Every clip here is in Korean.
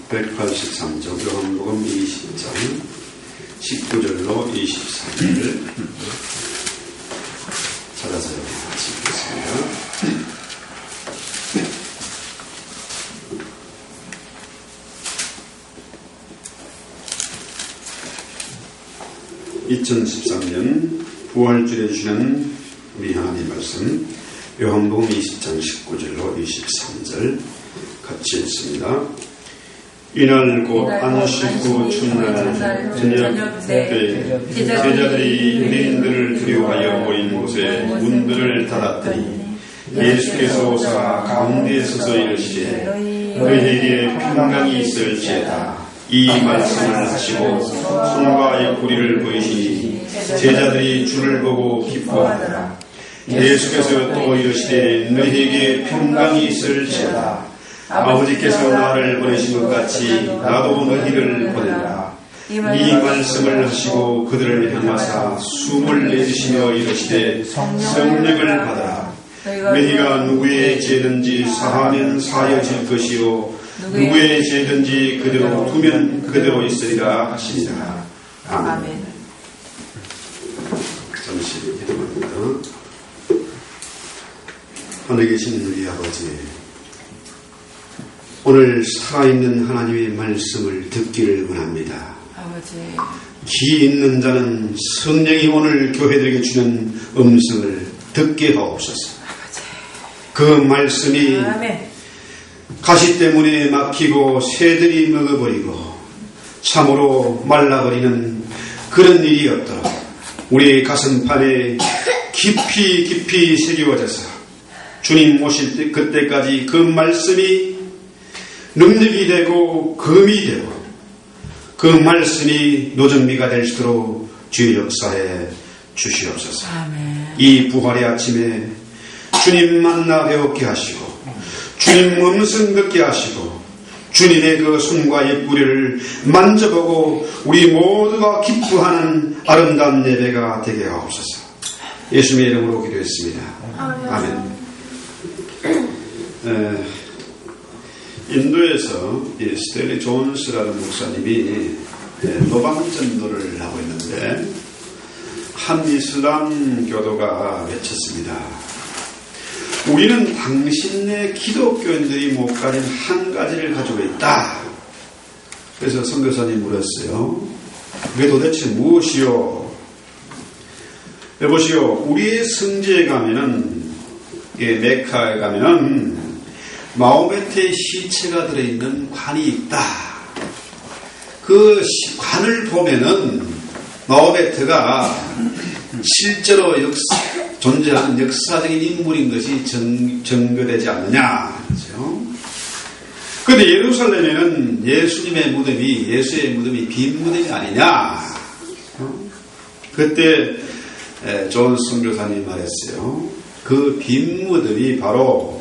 183쪽 요한복음 20장 19절로 23절 찾아서 같이 읽겠습니다. 2013년 부활주일에 주시는 우리 하나님 말씀 요한복음 20장 19절로 23절 같이 읽습니다. 이날 곧 안식 후 첫날 저녁 때 제자들이 유대인들을 두려워하여 모인 곳에 문들을 닫았더니 예수께서 오사 가운데에 서서 이르시되 너희에게 평강이 있을지어다. 이 말씀을 하시고 손과 옆구리를 보이시니 제자들이 주를 보고 기뻐하더라. 예수께서 또 이르시되 너희에게 평강이 있을지어다. 아버지께서 나를 보내신 것 같이 나도 너희를 보내라. 이 말씀을 하시고 그들을 향하사 숨을 내쉬며 이르시되 성령을 받아라. 너희가 누구의 죄든지 사하면 사여질 것이요 누구의 죄든지 그대로 두면 그대로 있으리라 하시니라. 아멘. 잠시 기도합니다. 하늘에 계신 우리 아버지, 오늘 살아있는 하나님의 말씀을 듣기를 원합니다. 아버지, 귀 있는 자는 성령이 오늘 교회들에게 주는 음성을 듣게 하옵소서. 아버지, 그 말씀이 아멘. 가시 때문에 막히고 새들이 먹어버리고 참으로 말라버리는 그런 일이 없도록 우리의 가슴판에 깊이 새겨져서 주님 오실 때 그때까지 그 말씀이 능력이 되고 금이 되고 그 말씀이 노정미가 될 수 있도록 주의 역사에 주시옵소서. 아멘. 이 부활의 아침에 주님 만나 배웠게 하시고 주님 음성 듣게 하시고 주님의 그 손과 옆구리를 만져보고 우리 모두가 기뻐하는 아름다운 예배가 되게 하옵소서. 예수님의 이름으로 기도했습니다. 아멘. 인도에서 스텔리 존스라는 목사님이 노방전도를 하고 있는데 한 이슬람 교도가 외쳤습니다. 우리는 당신네 기독교인들이 못 가진 한 가지를 가지고 있다. 그래서 선교사님 물었어요. 그게 도대체 무엇이요? 여보시오, 우리의 성지에 가면은, 메카에 가면은 마호메트의 시체가 들어있는 관이 있다. 그 관을 보면은 마호메트가 실제로 존재하는 역사적인 인물인 것이 증거되지 않느냐. 그렇죠? 그런데 예루살렘에는 예수님의 무덤이, 예수의 무덤이 빈 무덤이 아니냐. 그때 존 선교사님 말했어요. 그 빈 무덤이 바로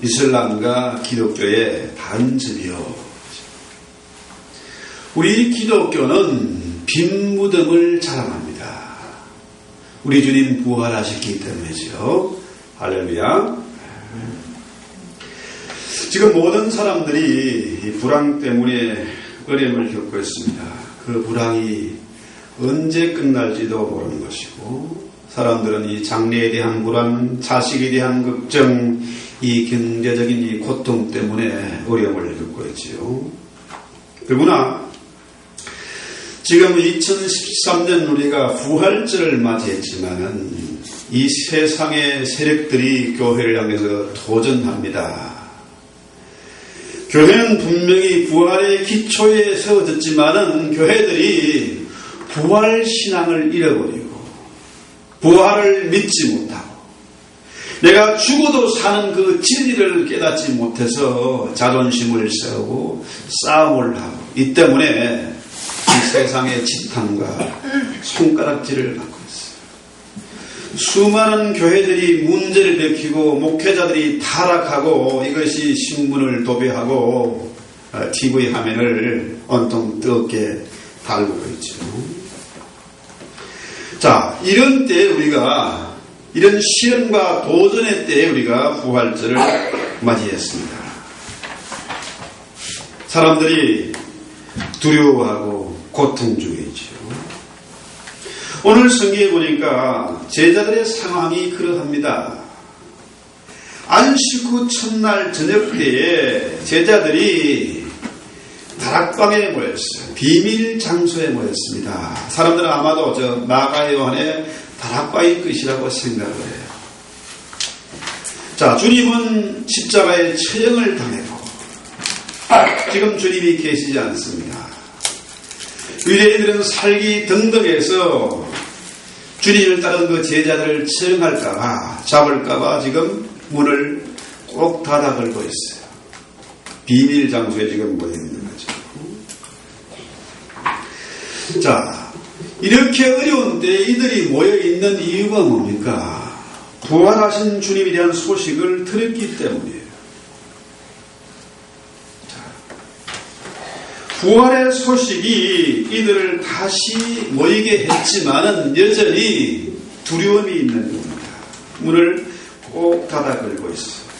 이슬람과 기독교의 반점이요. 우리 기독교는 빈 무덤을 자랑합니다. 우리 주님 부활하셨기 때문이죠. 할렐루야. 지금 모든 사람들이 불황 때문에 어려움을 겪고 있습니다. 그 불황이 언제 끝날지도 모르는 것이고, 사람들은 이 장래에 대한 불안, 자식에 대한 걱정, 이 경제적인 이 고통 때문에 어려움을 겪고 있지요. 그러나 지금 2013년 우리가 부활절을 맞이했지만은 이 세상의 세력들이 교회를 향해서 도전합니다. 교회는 분명히 부활의 기초에 세워졌지만은 교회들이 부활 신앙을 잃어버리고 부활을 믿지 못하고 내가 죽어도 사는 그 진리를 깨닫지 못해서 자존심을 세우고 싸움을 하고 이 때문에 이 세상의 지탄과 손가락질을 받고 있어요. 수많은 교회들이 문제를 일으키고 목회자들이 타락하고 이것이 신문을 도배하고 TV 화면을 온통 뜨겁게 달구고 있죠. 자, 이런 때 우리가 이런 시련과 도전의 때에 우리가 부활절을 맞이했습니다. 사람들이 두려워하고 고통 중에 있죠. 오늘 성경에 보니까 제자들의 상황이 그러합니다. 안식 후 첫날 저녁 때에 제자들이 다락방에 모였어요. 비밀 장소에 모였습니다. 사람들은 아마도 저 마가 요한의 다락방일 것이라고 생각을 해요. 자, 주님은 십자가에 처형을 당했고 지금 주님이 계시지 않습니다. 유대인들은 살기 등등해서 주님을 따른 그 제자들을 처형할까봐 잡을까봐 지금 문을 꼭 닫아 걸고 있어요. 비밀 장소에 지금 모여 있는 거죠. 자, 이렇게 어려운 때 이들이 모여 있는 이유가 뭡니까? 부활하신 주님에 대한 소식을 들었기 때문이에요. 부활의 소식이 이들을 다시 모이게 했지만은 여전히 두려움이 있는 겁니다. 문을 꼭 닫아 걸고 있어요.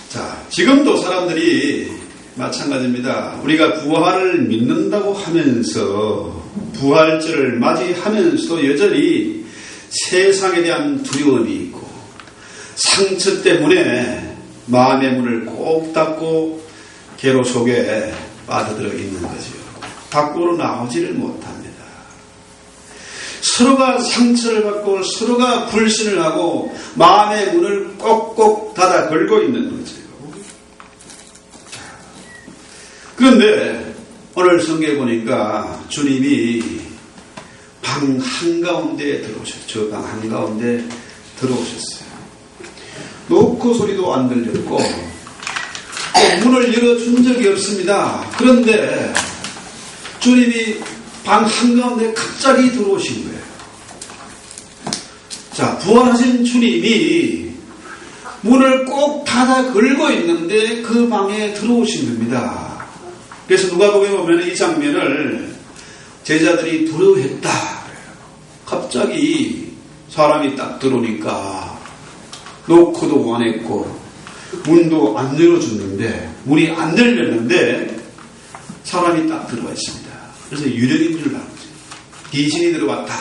자, 지금도 사람들이 마찬가지입니다. 우리가 부활을 믿는다고 하면서 부활절을 맞이하면서도 여전히 세상에 대한 두려움이 있고 상처 때문에 마음의 문을 꼭 닫고 괴로 속에 빠져들어 있는 거죠. 밖으로 나오지를 못합니다. 서로가 상처를 받고 서로가 불신을 하고 마음의 문을 꼭꼭 닫아 걸고 있는 거죠. 그런데 오늘 성경에 보니까 주님이 방 한가운데에 들어오셨어요. 저 방 한가운데 들어오셨어요. 놓고 소리도 안 들렸고 문을 열어준 적이 없습니다. 그런데 주님이 방 한가운데 갑자기 들어오신 거예요. 자, 부활하신 주님이 문을 꼭 닫아 걸고 있는데 그 방에 들어오신 겁니다. 그래서 누가복음에 보면 이 장면을 제자들이 두려워했다. 갑자기 사람이 딱 들어오니까 노크도 안 했고 문도 안 열어줬는데 문이 안 열렸는데 사람이 딱 들어와 있습니다. 그래서 유령인 줄 알았죠. 귀신이 들어왔다.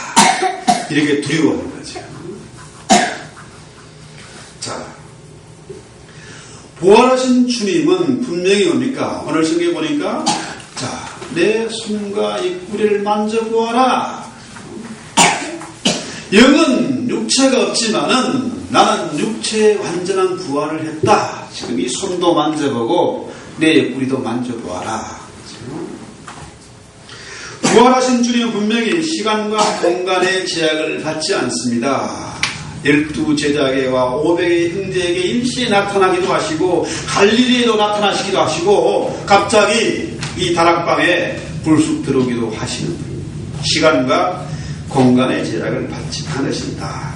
이렇게 두려워하는 거죠. 자, 부활하신 주님은 분명히 뭡니까? 오늘 성경에 보니까 자, 내 손과 입구리를 만져보아라. 영은 육체가 없지만은 나는 육체의 완전한 부활을 했다. 지금 이 손도 만져보고 내 옆구리도 만져보아라. 부활하신 주님은 분명히 시간과 공간의 제약을 받지 않습니다. 12 제자에게와 500의 형제에게 일시에 나타나기도 하시고 갈릴리에도 나타나시기도 하시고 갑자기 이 다락방에 불쑥 들어오기도 하시는 시간과 공간의 제약을 받지 않으신다.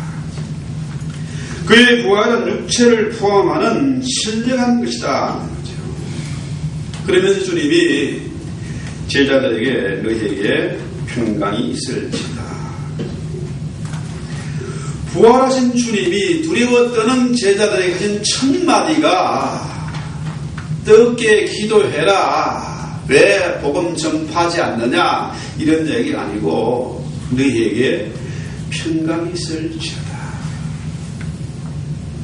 그의 부활은 육체를 포함하는 신령한 것이다. 그러면서 주님이 제자들에게 너희에게 평강이 있을지다. 부활하신 주님이 두려워 떠는 제자들에게 하신 첫 마디가 뜨겁게 기도해라. 왜 복음 전파하지 않느냐 이런 얘기가 아니고 너희에게 평강이 있을지어다.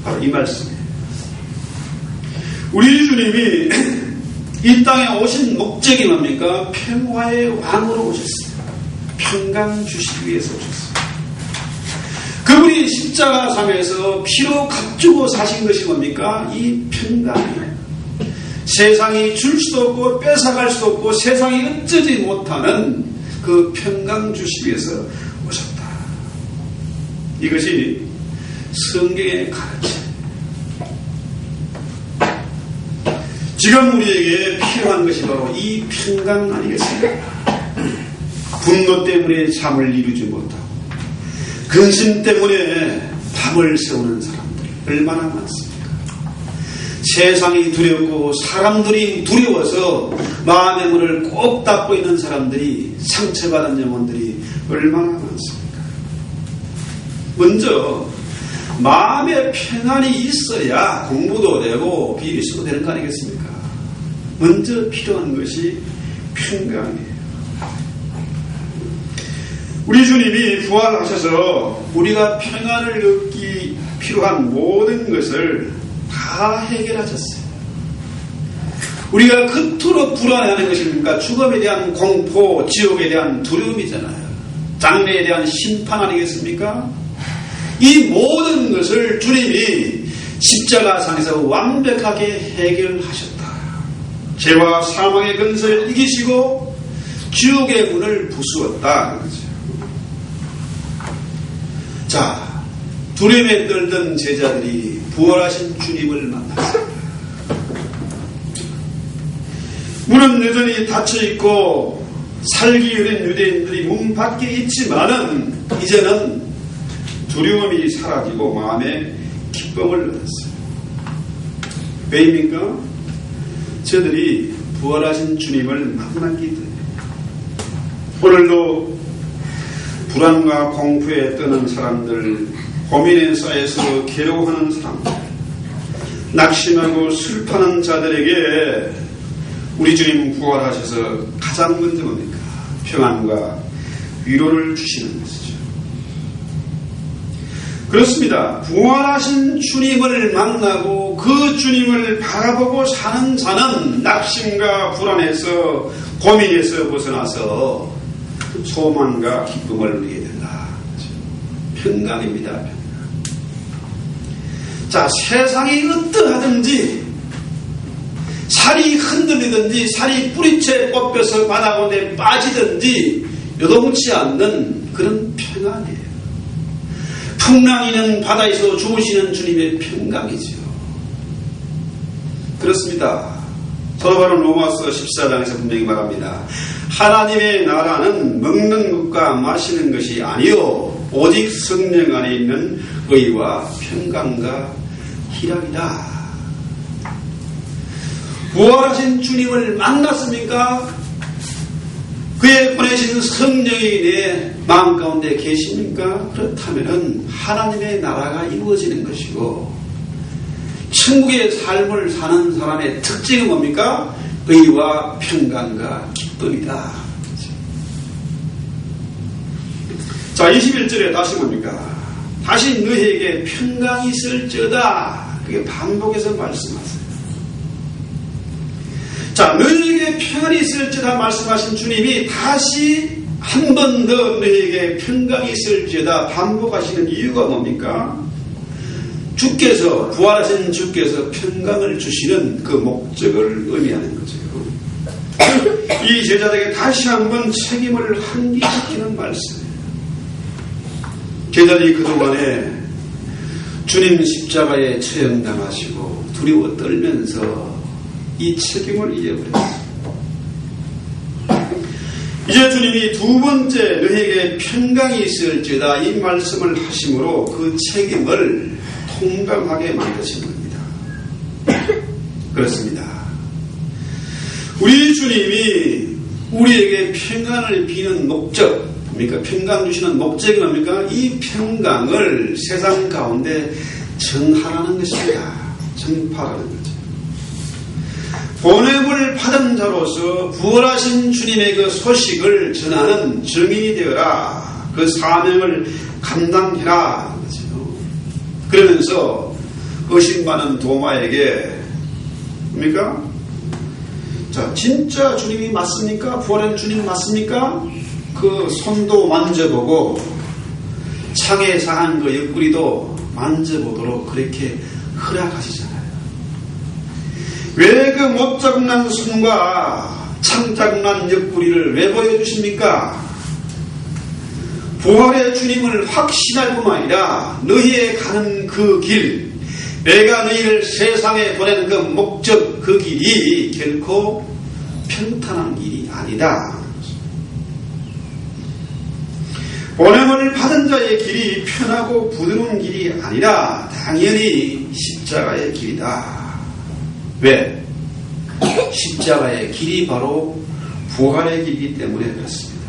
바로 이 말씀이에요. 우리 주님이 이 땅에 오신 목적이 뭡니까? 평화의 왕으로 오셨어요. 평강 주시기 위해서 오셨어요. 그분이 십자가상에서 피로 값주고 사신 것이 뭡니까? 이 평강이에요. 세상이 줄 수도 없고 뺏어갈 수도 없고 세상이 어쩌지 못하는 그 평강 주시기 위해서 오셨다. 이것이 성경의 가르침. 지금 우리에게 필요한 것이 바로 이 평강 아니겠습니까? 분노 때문에 잠을 이루지 못하고 근심 때문에 밤을 새우는 사람들이 얼마나 많습니까? 세상이 두렵고 사람들이 두려워서 마음의 문을 꼭 닫고 있는 사람들이 상처받은 영혼들이 얼마나 많습니까? 먼저 마음에 평안이 있어야 공부도 되고 비비스도 되는 거 아니겠습니까? 먼저 필요한 것이 평강이에요. 우리 주님이 부활하셔서 우리가 평안을 얻기 필요한 모든 것을 다 해결하셨어요. 우리가 그토록 불안해하는 것입니까? 죽음에 대한 공포, 지옥에 대한 두려움이잖아요. 장래에 대한 심판 아니겠습니까? 이 모든 것을 주님이 십자가상에서 완벽하게 해결하셨다. 죄와 사망의 근세를 이기시고 지옥의 문을 부수었다. 자, 두려움에 떨던 제자들이 부활하신 주님을 만났습니다. 문은 여전히 닫혀있고 살기 어린 유대인들이 문 밖에 있지만은 이제는 두려움이 사라지고 마음에 기쁨을 얻었어요. 왜입니까? 저들이 부활하신 주님을 만났기 때문에. 오늘도 불안과 공포에 떠는 사람들, 고민에 쌓여서 괴로워하는 사람들, 낙심하고 슬퍼하는 자들에게 우리 주님 부활하셔서 가장 먼저 뭡니까? 평안과 위로를 주시는 것이죠. 그렇습니다. 부활하신 주님을 만나고 그 주님을 바라보고 사는 자는 낙심과 불안에서 고민에서 벗어나서 소망과 기쁨을 누리게 된다. 평강입니다. 평강. 자, 세상이 어떠하든지 살이 흔들리든지 살이 뿌리채 뽑혀서 바다가운데 빠지든지 요동치 않는 그런 평안이에요. 풍랑이는 바다에서 주무시는 주님의 평강이죠. 그렇습니다. 서로 로마서 14장에서 분명히 말합니다. 하나님의 나라는 먹는 것과 마시는 것이 아니요 오직 성령 안에 있는 의와 평강과 희락이다. 부활하신 주님을 만났습니까? 그의 보내신 성령이 내 마음 가운데 계십니까? 그렇다면 하나님의 나라가 이루어지는 것이고 천국의 삶을 사는 사람의 특징은 뭡니까? 의와 평강과 기쁨이다. 자, 21절에 다시 뭡니까? 다시 너희에게 평강이 있을지어다. 그게 반복해서 말씀하세요. 자, 너희에게 평안이 있을지어다 말씀하신 주님이 다시 한 번 더 너희에게 평강이 있을지어다 반복하시는 이유가 뭡니까? 주께서, 부활하신 주께서 평강을 주시는 그 목적을 의미하는 거죠. 이 제자들에게 다시 한번 책임을 환기시키는 말씀이에요. 제자들이 그동안에 주님 십자가에 처형당하시고 두려워 떨면서 이 책임을 잊어버렸어요. 이제 주님이 두 번째 너희에게 평강이 있을지어다 이 말씀을 하심으로 그 책임을 통감하게 만드신 겁니다. 그렇습니다. 우리 주님이 우리에게 평강을 비는 목적 뭡니까? 평강 주시는 목적이 뭡니까? 이 평강을 세상 가운데 전하라는 것입니다. 전파라는 거죠. 보냄을 받은 자로서 부활하신 주님의 그 소식을 전하는 증인이 되어라. 그 사명을 감당해라. 그러면서 의심많은 도마에게 뭡니까? 자, 진짜 주님이 맞습니까? 부활한 주님 맞습니까? 그 손도 만져보고 창에 상한 그 옆구리도 만져보도록 그렇게 허락하시잖아요. 왜 그 못자국난 손과 창자국난 옆구리를 왜 보여주십니까? 부활의 주님을 확신할 뿐만 아니라 너희의 가는 그 길, 내가 너희를 세상에 보내는 그 목적, 그 길이 결코 평탄한 길이 아니다. 보냄을 받은 자의 길이 편하고 부드러운 길이 아니라 당연히 십자가의 길이다. 왜? 십자가의 길이 바로 부활의 길이기 때문에 그렇습니다.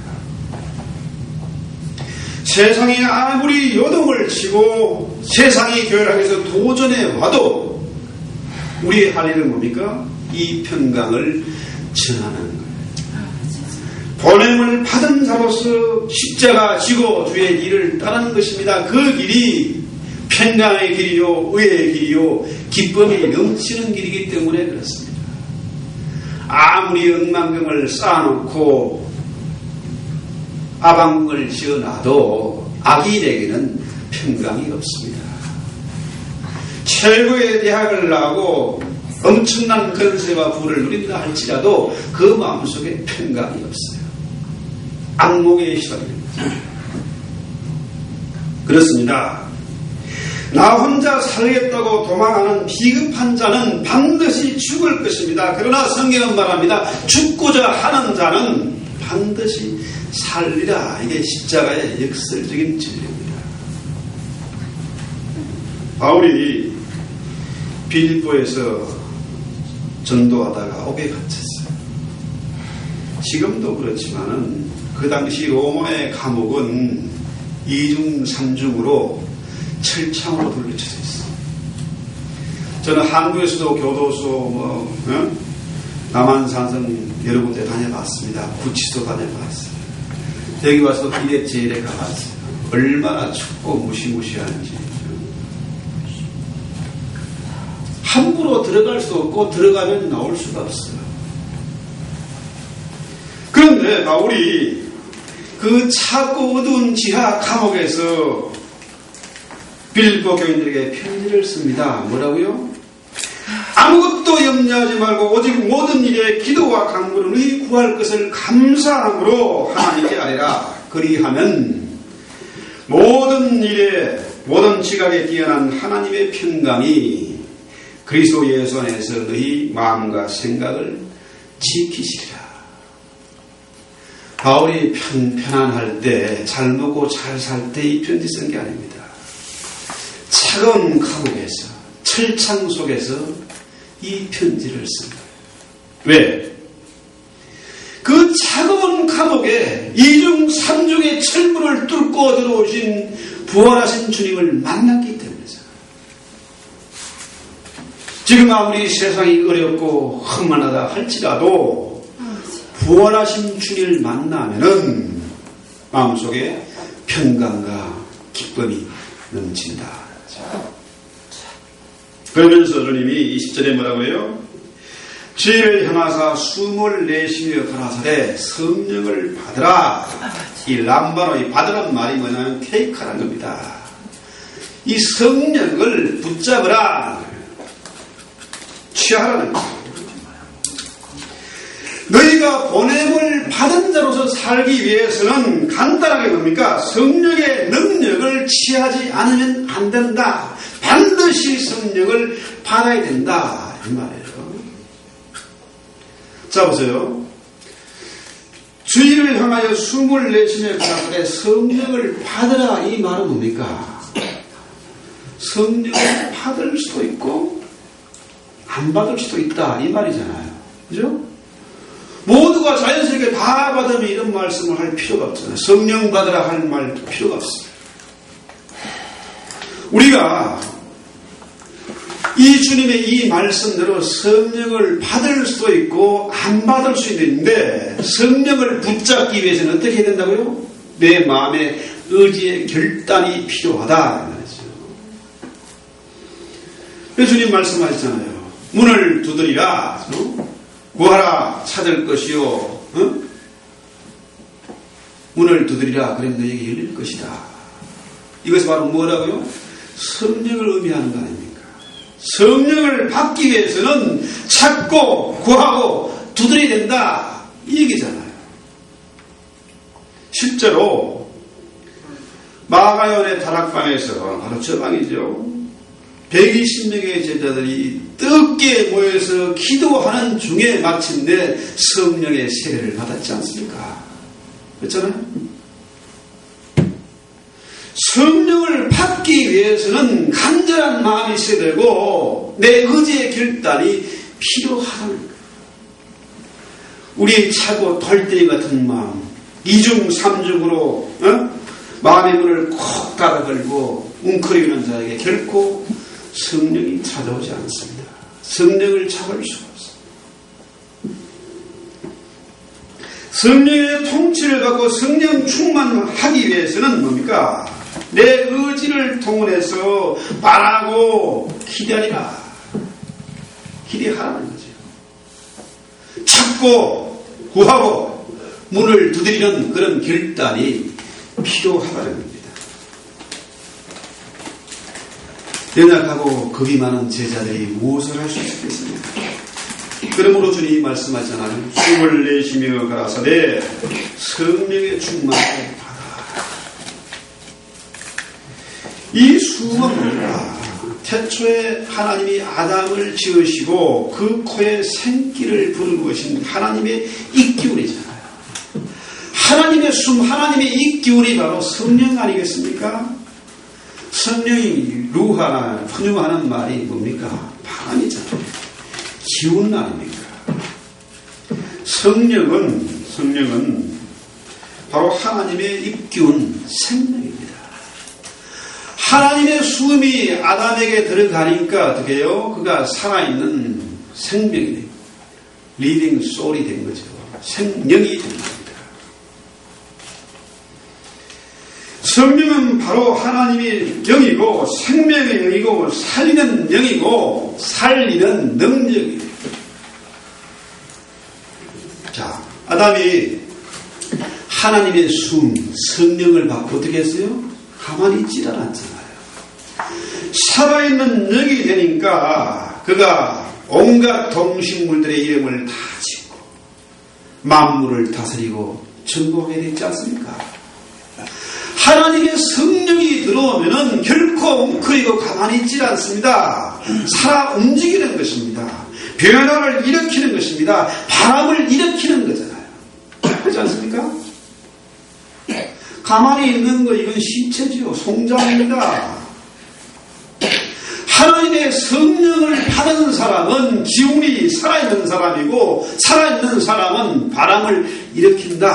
세상이 아무리 요동을 치고 세상이 교회락에서 도전해 와도 우리의 할 일은 뭡니까? 이 평강을 전하는 거예요. 보냄을 받은 자로서 십자가 지고 주의 길을 따르는 것입니다. 그 길이 평강의 길이요, 의의 길이요, 기쁨이 넘치는 길이기 때문에 그렇습니다. 아무리 억만금을 쌓아놓고 아방을 지어놔도 악인에게는 평강이 없습니다. 최고의 대학을 나오고 엄청난 건세와 부를 누린다 할지라도 그 마음속에 평강이 없어요. 악몽에 시달립니다. 그렇습니다. 나 혼자 살겠다고 도망하는 비급한 자는 반드시 죽을 것입니다. 그러나 성경은 말합니다. 죽고자 하는 자는 반드시 살리라. 이게 십자가의 역설적인 진리입니다. 바울이 빌립보에서 전도하다가 옥에 갇혔어요. 지금도 그렇지만은 그 당시 로마의 감옥은 2중 3중으로 철창으로 둘러쳐져 있어. 저는 한국에서도 교도소 남한산성 여러 군데 다녀봤습니다. 구치소 다녀봤어요. 여기 와서 비례제일에 가봤어요. 얼마나 춥고 무시무시한지. 함부로 들어갈 수 없고 들어가면 나올 수가 없어요. 그런데 바울이 그 차고 어두운 지하 감옥에서 빌립보 교인들에게 편지를 씁니다. 뭐라고요? 아무것도 염려하지 말고 오직 모든 일에 기도와 간구를 의 구할 것을 감사함으로 하나님께 아뢰라. 그리하면 모든 일에 모든 지각에 뛰어난 하나님의 평강이 그리스도 예수 안에서 너희 마음과 생각을 지키시리라. 바울이 편안할 때, 잘 먹고 잘 살 때 이 편지 쓴 게 아닙니다. 차가운 감옥에서, 철창 속에서 이 편지를 쓴 거예요. 왜? 그 차가운 감옥에 2중 3중의 철문을 뚫고 들어오신 부활하신 주님을 만났기 때문이죠. 지금 아무리 세상이 어렵고 험난하다 할지라도 부활하신 주님을 만나면은 마음속에 평강과 기쁨이 넘친다. 그러면서 주님이 20절에 뭐라고 해요? 주의를 향하사 숨을 내쉬며 가라사대 성령을 받으라. 이 람바로 이 받으란 말이 뭐냐면 테이크라는 겁니다. 이 성령을 붙잡으라. 취하라는 거예요. 너희가 보냄을 받은 자로서 살기 위해서는 간단하게 뭡니까? 성령의 능력을 취하지 않으면 안 된다. 반드시 성령을 받아야 된다. 이 말이에요. 자, 보세요. 주의를 향하여 숨을 내쉬며 가라사대 성령을 받으라. 이 말은 뭡니까? 성령을 받을 수도 있고 안 받을 수도 있다. 이 말이잖아요. 그죠? 모두가 자연스럽게 다 받으면 이런 말씀을 할 필요가 없잖아요. 성령 받으라 할 말도 필요가 없어요. 우리가 이 주님의 이 말씀대로 성령을 받을 수도 있고 안 받을 수도 있는데 성령을 붙잡기 위해서는 어떻게 해야 된다고요? 내 마음의 의지의 결단이 필요하다. 그래서 주님 말씀하셨잖아요. 문을 두드리라. 구하라 찾을 것이요. 문을 두드리라. 그럼 너에게 열릴 것이다. 이것이 바로 뭐라고요? 성령을 의미하는 거 아닙니까? 성령을 받기 위해서는 찾고 구하고 두드려야 된다. 이 얘기잖아요. 실제로 마가연의 다락방에서 바로 저 방이죠. 120명의 제자들이 뜨겁게 모여서 기도하는 중에 마침내 성령의 세례를 받았지 않습니까? 그렇잖아요? 성령을 받기 위해서는 간절한 마음이 있어야 되고 내 의지의 결단이 필요하다는 거예요. 우리 차고 돌덩이 같은 마음 2중 3중으로 마음의 문을 콕 닫아 걸고 웅크리는 자에게 결코 성령이 찾아오지 않습니다. 성령을 잡을 수가 없습니다. 성령의 통치를 받고 성령 충만하기 위해서는 뭡니까? 내 의지를 동원해서 바라고 기다리라. 기대하라는 거죠. 찾고 구하고 문을 두드리는 그런 결단이 필요하다는 겁니다. 연약하고 겁이 많은 제자들이 무엇을 할 수 있겠습니까? 그러므로 주님이 말씀하잖아요. 숨을 내쉬며 가라사대 성령의 충만을 받아. 이 숨은 뭘까? 태초에 하나님이 아담을 지으시고 그 코에 생기를 부는 것인 하나님의 입기운이잖아요. 하나님의 숨, 하나님의 입기운이 바로 성령 아니겠습니까? 성령이 루하나 푸뉴하는 말이 뭡니까? 바람이잖아요. 기운 아닙니까? 성령은 바로 하나님의 입기운 생명입니다. 하나님의 숨이 아담에게 들어가니까 어떻게 해요? 그가 살아있는 생명이 됩니다. 리빙 소울이 된 거죠. 생명이 된 겁니다. 성령은 바로 하나님의 영이고 생명의 영이고 살리는 영이고 살리는 능력이에요. 자, 아담이 하나님의 숨, 성령을 받고 어떻게 했어요? 가만히 있지 않았잖아요. 살아있는 영이 되니까 그가 온갖 동식물들의 이름을 다 짓고 만물을 다스리고 전복해야 되지 않습니까? 하나님의 성령이 들어오면은 결코 웅크리고 가만히 있지 않습니다. 살아 움직이는 것입니다. 변화를 일으키는 것입니다. 바람을 일으키는 거잖아요. 그렇지 않습니까? 가만히 있는 거 이건 시체지요. 송장입니다. 하나님의 성령을 받은 사람은 기운이 살아있는 사람이고 살아있는 사람은 바람을 일으킨다.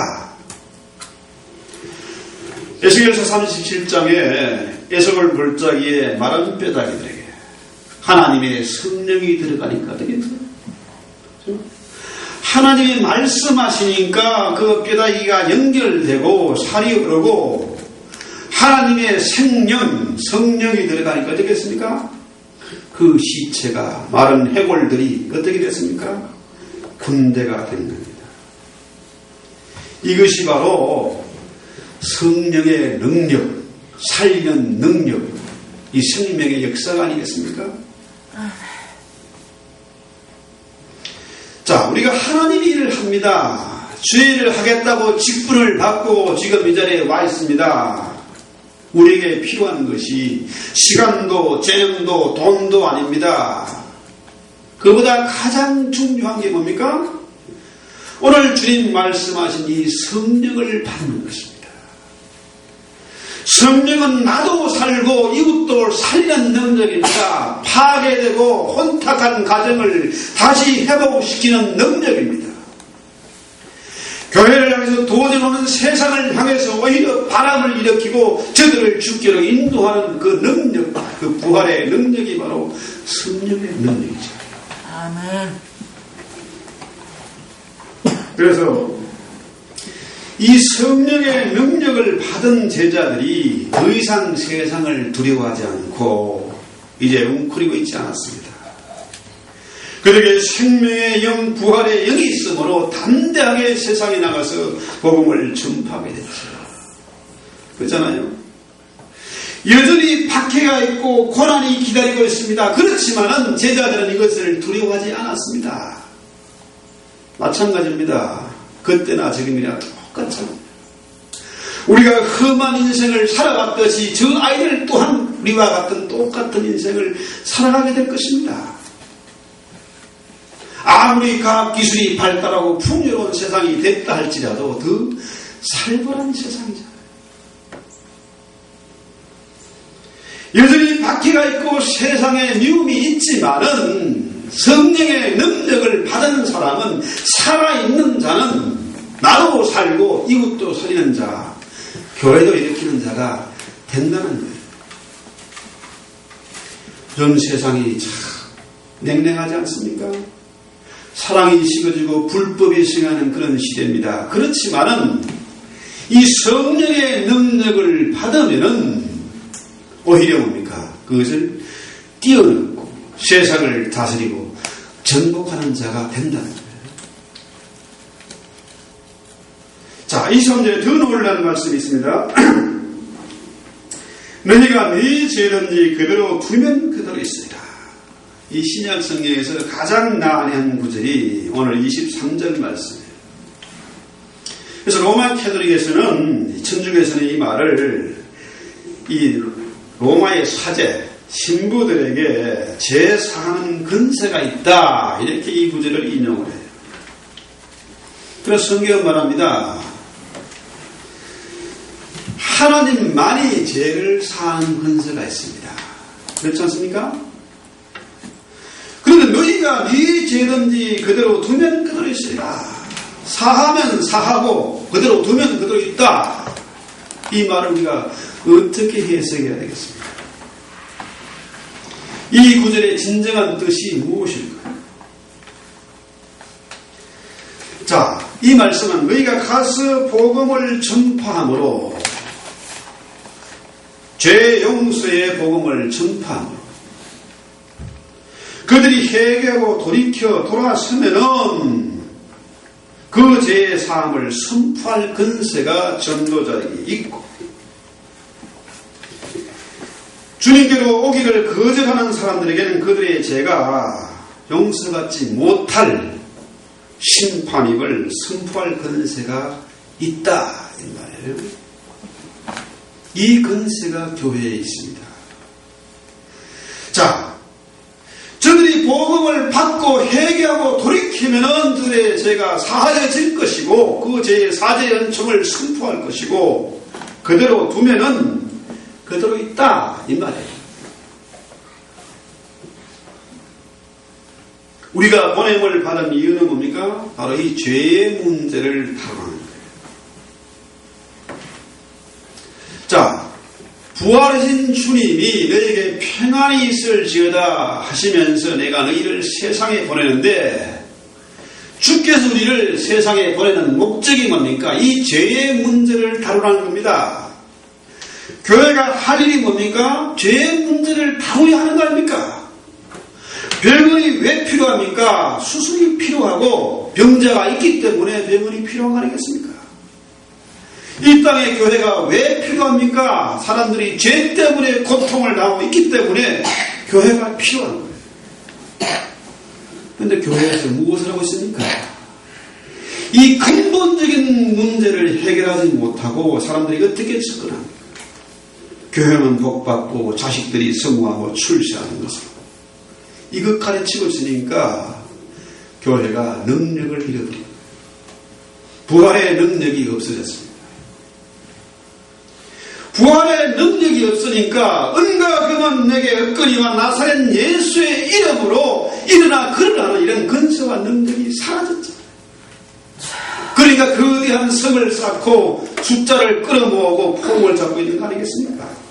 에스겔서 37장에 에서골 골짜기에 마른 뼈다귀들에게 하나님의 성령이 들어가니까 되겠어요? 하나님이 말씀하시니까 그 뼈다귀가 연결되고 살이 흐르고 하나님의 생명, 성령이 들어가니까 되겠습니까? 그 시체가 마른 해골들이 어떻게 됐습니까? 군대가 된 겁니다. 이것이 바로 성령의 능력, 살리는 능력, 이 생명의 역사가 아니겠습니까? 자, 우리가 하나님의 일을 합니다. 주의 일을 하겠다고 직분을 받고 지금 이 자리에 와 있습니다. 우리에게 필요한 것이 시간도 재능도 돈도 아닙니다. 그보다 가장 중요한 게 뭡니까? 오늘 주님 말씀하신 이 성령을 받는 것입니다. 성령은 나도 살고 이웃도 살리는 능력입니다. 파괴되고 혼탁한 가정을 다시 회복시키는 능력입니다. 교회를 향해서 도전하는 세상을 향해서 오히려 바람을 일으키고 저들을 죽기로 인도하는 그 능력, 그 부활의 능력이 바로 성령의 능력이죠. 아멘. 그래서 이 성령의 능력을 받은 제자들이 더 이상 세상을 두려워하지 않고 이제 웅크리고 있지 않았습니다. 그들에게 생명의 영, 부활의 영이 있으므로 담대하게 세상에 나가서 복음을 전파하게 됐죠. 그렇잖아요. 여전히 박해가 있고 고난이 기다리고 있습니다. 그렇지만은 제자들은 이것을 두려워하지 않았습니다. 마찬가지입니다. 그때나 지금이나 똑같죠. 우리가 험한 인생을 살아갔듯이 저 아이들 또한 우리와 같은 똑같은 인생을 살아가게 될 것입니다. 아무리 과학기술이 발달하고 풍요로운 세상이 됐다 할지라도 더 살벌한 세상이잖아요. 여전히 박해가 있고 세상에 미움이 있지만은 성령의 능력을 받은 사람은 살아있는 자는 나도 살고 이웃도 살리는 자, 교회도 일으키는 자가 된다는 거예요. 요즘 세상이 참 냉랭하지 않습니까? 사랑이 식어지고 불법이 승하는 그런 시대입니다. 그렇지만은 이 성령의 능력을 받으면은 오히려 뭡니까? 그것을 뛰어넘고 세상을 다스리고 정복하는 자가 된다는 거예요. 자, 23절에 더 놀라운 말씀이 있습니다. 너희가 네 죄든지 그대로 두면 그대로 있으리라. 이 신약 성경에서 가장 난해한 구절이 오늘 23절 말씀이에요. 그래서 로마 캐톨릭에서는, 천주교에서는 이 말을 이 로마의 사제, 신부들에게 죄 사하는 근세가 있다, 이렇게 이 구절을 인용을 해요. 그래서 성경은 말합니다. 하나님만이 죄를 사하는 근세가 있습니다. 그렇지 않습니까? 그런데 너희가 네 죄든지 그대로 두면 그대로 있으리라. 사하면 사하고 그대로 두면 그대로 있다. 이 말을 우리가 어떻게 해석해야 되겠습니까? 이 구절의 진정한 뜻이 무엇일까요? 자, 이 말씀은 너희가 가서 복음을 전파함으로, 죄 용서의 복음을 전파함으로 그들이 회개하고 돌이켜 돌아서면은 그 죄의 사함을 선포할 근세가 전도자에게 있고, 주님께로 오기를 거절하는 사람들에게는 그들의 죄가 용서받지 못할 심판임을 선포할 근세가 있다, 이 말이에요. 이 근세가 교회에 있습니다. 자, 저들이 복음을 받고 회개하고 돌이키면은 그들의 죄가 사하여질 것이고, 그 죄의 사죄 연총을 선포할 것이고, 그대로 두면은 그대로 있다, 이 말이에요. 우리가 보냄을 받은 이유는 뭡니까? 바로 이 죄의 문제를 다루는 거예요. 자, 부활하신 주님이 너에게 평안이 있을지어다 하시면서 내가 너희를 세상에 보내는데, 주께서 우리를 세상에 보내는 목적이 뭡니까? 이 죄의 문제를 다루라는 겁니다. 교회가 할 일이 뭡니까? 죄의 문제를 다루어야 하는 거 아닙니까? 병원이 왜 필요합니까? 수술이 필요하고 병자가 있기 때문에 병원이 필요한 거 아니겠습니까? 이 땅에 교회가 왜 필요합니까? 사람들이 죄 때문에 고통을 당하고 있기 때문에 교회가 필요한 거예요. 그런데 교회에서 무엇을 하고 있습니까? 이 근본적인 문제를 해결하지 못하고 사람들이 어떻게 접근합니까? 교회는 복받고 자식들이 성공하고 출세하는 것을 이것 가르치고 있으니까 교회가 능력을 잃어버립니다. 부활의 능력이 없어졌습니다. 부활의 능력이 없으니까 은과 금은 내게 없거니와 나사렛 예수의 이름으로 일어나 걸으라는 이런 근세와 능력이 사라졌죠. 그러니까 거대한 성을 쌓고 숫자를 끌어모으고 포옹을 잡고 있는 거 아니겠습니까?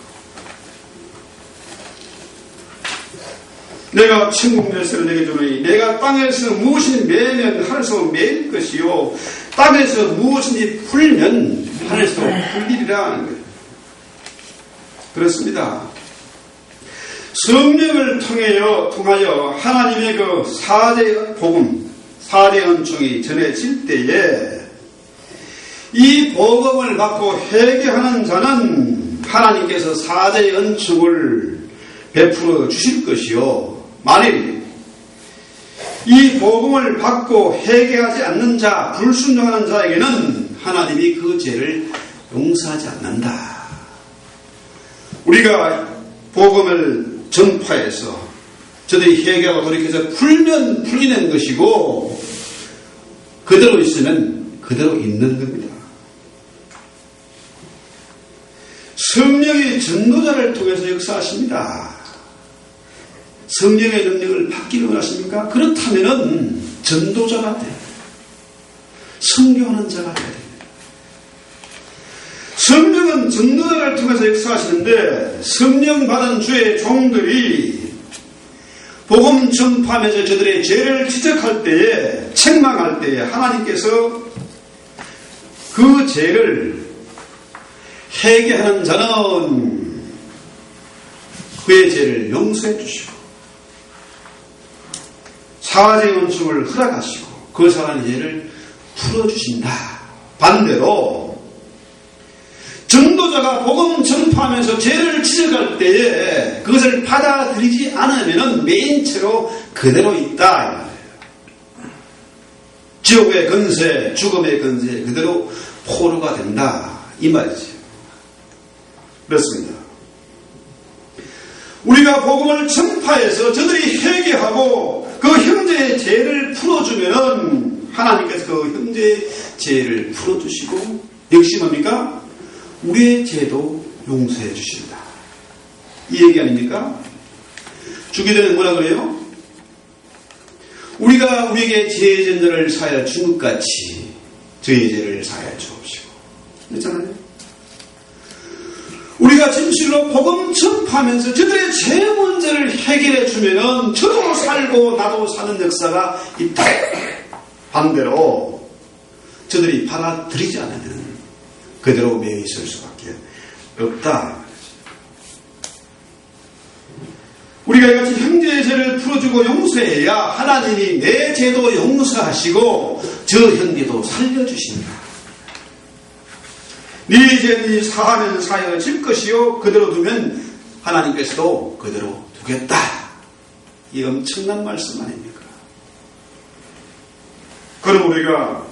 내가 천국 열쇠를 내게 주노니 내가 땅에서 무엇이 매면 하늘에서 매일 것이요 땅에서 무엇인지 풀면 하늘에서 풀리리라 하는 거예요. 그렇습니다. 성령을 통하여 하나님의 그 사대 복음, 사대 은총이 전해질 때에 이 복음을 받고 회개하는 자는 하나님께서 사대 은총을 베풀어 주실 것이요. 만일 이 복음을 받고 회개하지 않는 자, 불순종하는 자에게는 하나님이 그 죄를 용서하지 않는다. 우리가 복음을 전파해서 저들이 회개하고 돌이켜서 풀면 풀리는 것이고 그대로 있으면 그대로 있는 겁니다. 성령이 전도자를 통해서 역사하십니다. 성령의 능력을 받기를 원하십니까? 그렇다면 전도자가 돼요. 선교하는 자가 돼야 됩니다. 성령은 전도자를 통해서 역사하시는데 성령 받은 주의 종들이 복음 전파하면서 저들의 죄를 지적할 때에, 책망할 때에 하나님께서 그 죄를 회개하는 자는 그의 죄를 용서해 주시고 사죄의 은총을 허락하시고 그 사람의 죄를 풀어주신다. 반대로 전도자가 복음 전파하면서 죄를 지적할 때에 그것을 받아들이지 않으면 매인체로 그대로 있다. 지옥의 건세, 죽음의 건세 그대로 포로가 된다. 이 말이죠. 그렇습니다. 우리가 복음을 전파해서 저들이 회개하고 그 형제의 죄를 풀어주면 하나님께서 그 형제의 죄를 풀어주시고 역시 뭡니까? 우리의 죄도 용서해 주신다. 이 얘기 아닙니까? 주기도는 뭐라 그래요? 우리가 우리에게 죄의 전제를 사하여 준 것 같이 저희 죄를 사하여 주옵시고 그렇잖아요. 우리가 진실로 복음 전파하면서 저들의 죄 문제를 해결해 주면은 저도 살고 나도 사는 역사가 있다. 반대로 저들이 받아들이지 않으면 그대로 매여 있을 수밖에 없다. 우리가 이같이 형제의 죄를 풀어주고 용서해야 하나님이 내 죄도 용서하시고 저 형제도 살려주신다. 네 죄는 사하면 사여질 것이요 그대로 두면 하나님께서도 그대로 두겠다. 이 엄청난 말씀 아닙니까? 그럼 우리가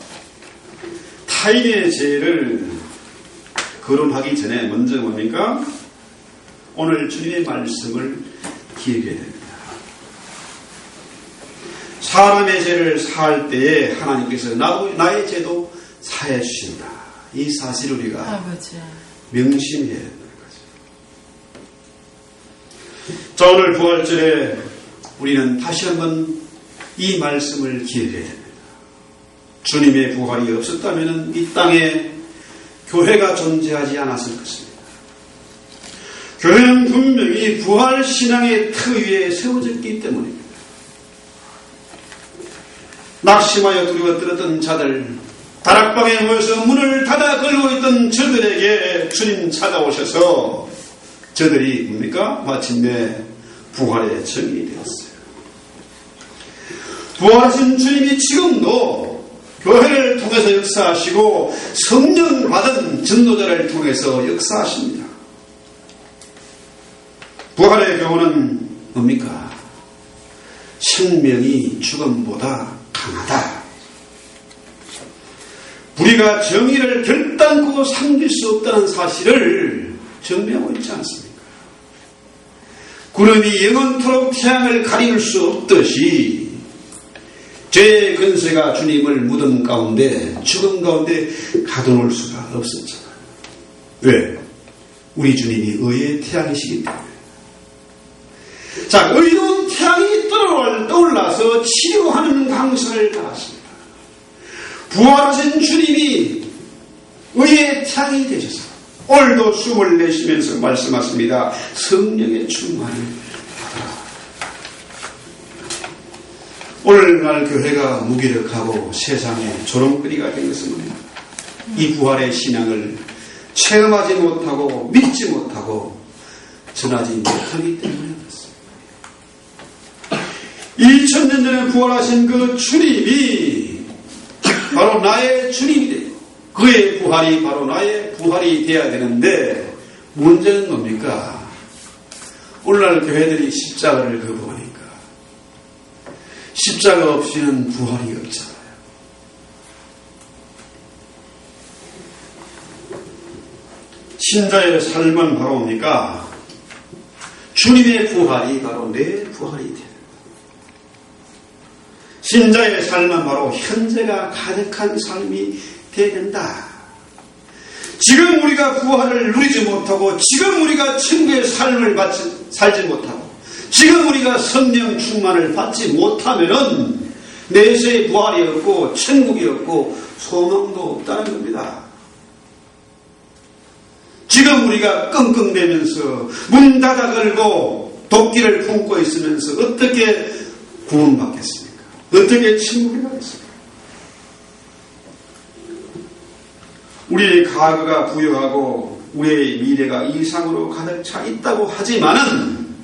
타인의 죄를 거론하기 전에 먼저 뭡니까? 오늘 주님의 말씀을 기억해야 됩니다. 사람의 죄를 사할 때에 하나님께서 나의 죄도 사해 주신다. 이 사실을 우리가 명심해야 된다는 거죠. 자, 오늘 부활절에 우리는 다시 한번 이 말씀을 기억해야 됩니다. 주님의 부활이 없었다면 이 땅에 교회가 존재하지 않았을 것입니다. 교회는 분명히 부활신앙의 터 위에 세워졌기 때문입니다. 낙심하여 두려워 떨었던 자들, 다락방에 모여서 문을 닫아 걸고 있던 저들에게 주님 찾아오셔서 저들이 뭡니까? 마침내 부활의 증인이 되었어요. 부활하신 주님이 지금도 교회를 통해서 역사하시고 성령 받은 전도자를 통해서 역사하십니다. 부활의 교훈은 뭡니까? 생명이 죽음보다 강하다. 우리가 정의를 결단코 삼킬 수 없다는 사실을 증명하고 있지 않습니까? 구름이 영원토록 태양을 가릴 수 없듯이 죄의 근세가 주님을 무덤 가운데 죽음 가운데 가둬놓을 수가 없었잖아요. 왜? 우리 주님이 의의 태양이시기 때문에. 자, 의로운 태양이 떠올라서 치료하는 강선을 받았습니다. 부활하신 주님이 의의 태양이 되셔서 오늘도 숨을 내쉬면서 말씀하십니다. 성령의 충만을 받아라. 오늘날 교회가 무기력하고 세상에 조롱거리가 된 것은 이 부활의 신앙을 체험하지 못하고 믿지 못하고 전하지 못하기 때문에 그렇습니다. 2000년 전에 부활하신 그 주님이 바로 나의 주님이 돼요. 그의 부활이 바로 나의 부활이 되어야 되는데 문제는 뭡니까? 오늘날 교회들이 십자가를 거부하니까 십자가 없이는 부활이 없잖아요. 신자의 삶은 바로 뭡니까? 주님의 부활이 바로 내 부활이 돼요. 신자의 삶은 바로 현재가 가득한 삶이 되어야 된다. 지금 우리가 부활을 누리지 못하고 지금 우리가 천국의 삶을 살지 못하고 지금 우리가 성령 충만을 받지 못하면은 내세의 부활이 없고 천국이 없고 소망도 없다는 겁니다. 지금 우리가 끙끙대면서 문 닫아 걸고 도끼를 품고 있으면서 어떻게 구원받겠습니까? 어떻게 천국에 가겠습니까? 우리의 과거가 부유하고 우리의 미래가 이상으로 가득 차 있다고 하지만은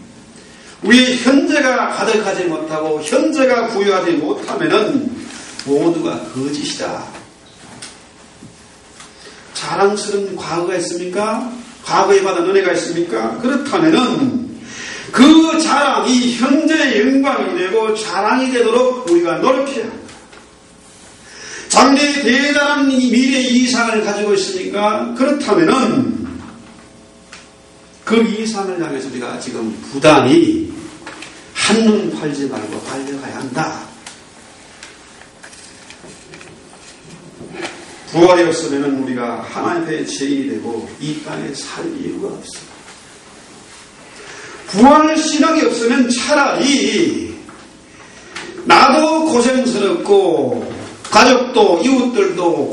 우리의 현재가 가득하지 못하고 현재가 부유하지 못하면은 모두가 거짓이다. 자랑스러운 과거가 있습니까? 과거에 받은 은혜가 있습니까? 그렇다면은 그 자랑이 현재의 영광이 되고 자랑이 되도록 우리가 노력해야 합니다. 장래에 대단한 미래의 이상을 가지고 있으니까 그렇다면은 그 이상을 향해서 우리가 지금 부단히 한눈 팔지 말고 달려가야 한다. 부활이 없으면 우리가 하나님의 죄인이 되고 이 땅에 살 이유가 없어. 부활 신앙이 없으면 차라리 나도 고생스럽고 가족도 이웃들도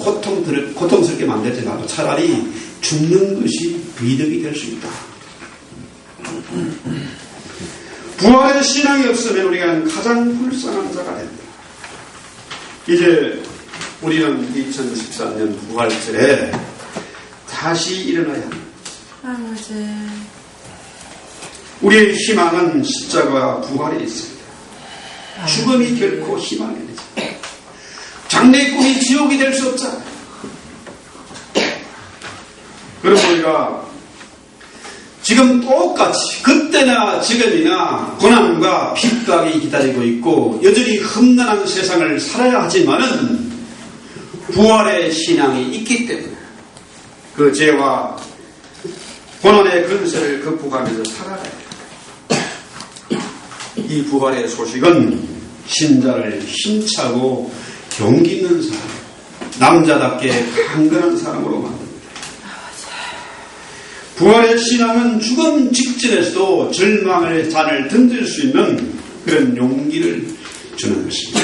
고통스럽게 만들지 말고 차라리 죽는 것이 이득이 될 수 있다. 부활의 신앙이 없으면 우리가 가장 불쌍한 자가 된다. 이제 우리는 2014년 부활절에 다시 일어나야 합니다. 우리의 희망은 십자가와 부활에 있습니다. 죽음이 결코 희망이 아니죠. 장래의 꿈이 지옥이 될 수 없잖아요. 그래서 우리가 지금 똑같이 그때나 지금이나 고난과 핍박이 기다리고 있고 여전히 험난한 세상을 살아야 하지만은 부활의 신앙이 있기 때문에 그 죄와 고난의 근세를 극복하면서 살아가야 해요. 이 부활의 소식은 신자를 힘차고 용기 있는 사람, 남자답게 강건한 사람으로 만듭니다. 부활의 신앙은 죽음 직전에서도 절망의 잔을 던질 수 있는 그런 용기를 주는 것입니다.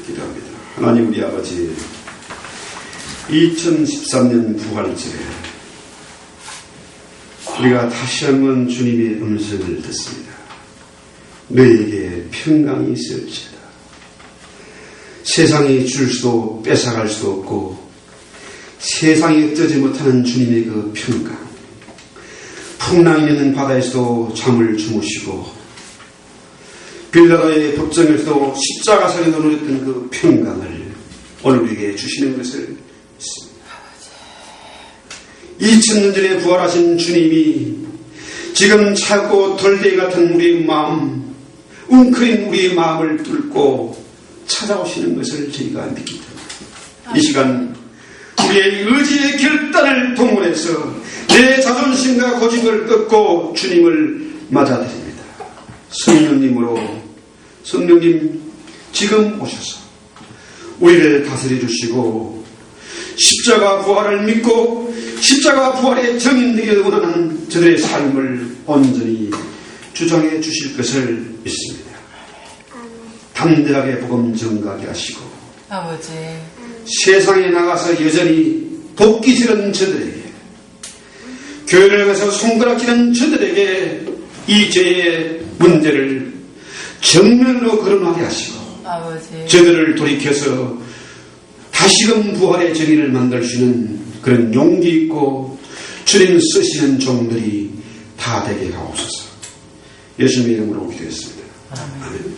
기도합니다. 하나님 우리 아버지, 2013년 부활절에 우리가 다시 한번 주님의 음성을 듣습니다. 너에게 평강이 있을지어다. 세상이 줄 수도 뺏어갈 수도 없고 세상이 어쩌지 못하는 주님의 그 평강, 풍랑이 있는 바다에서도 잠을 주무시고 빌라도의 법정에서도 십자가상에 누렸던 그 평강을 오늘 우리에게 주시는 것을 믿습니다. 2000년 전에 부활하신 주님이 지금 차고 돌덩이 같은 우리의 마음, 웅크린 우리의 마음을 뚫고 찾아오시는 것을 저희가 믿기 때문에 이 시간 우리의 의지의 결단을 동원해서 내 자존심과 고집을 꺾고 주님을 맞아드립니다. 성령님 지금 오셔서 우리를 다스려 주시고 십자가 부활을 믿고 십자가 부활의 정인 되기를 원하는 저들의 삶을 온전히 주장해 주실 것을 믿습니다. 담대하게 복음 전가하게 하시고 아버지 세상에 나가서 여전히 돕기 싫은 저들에게 교회를 가서 손가락질하는 저들에게 이 죄의 문제를 정면으로 거론하게 하시고 아버지 저들을 돌이켜서 다시금 부활의 정의를 만들 수 있는 그런 용기 있고 주님 쓰시는 종들이 다 되게 하옵소서. 예수님의 이름으로 기도했습니다. 아멘.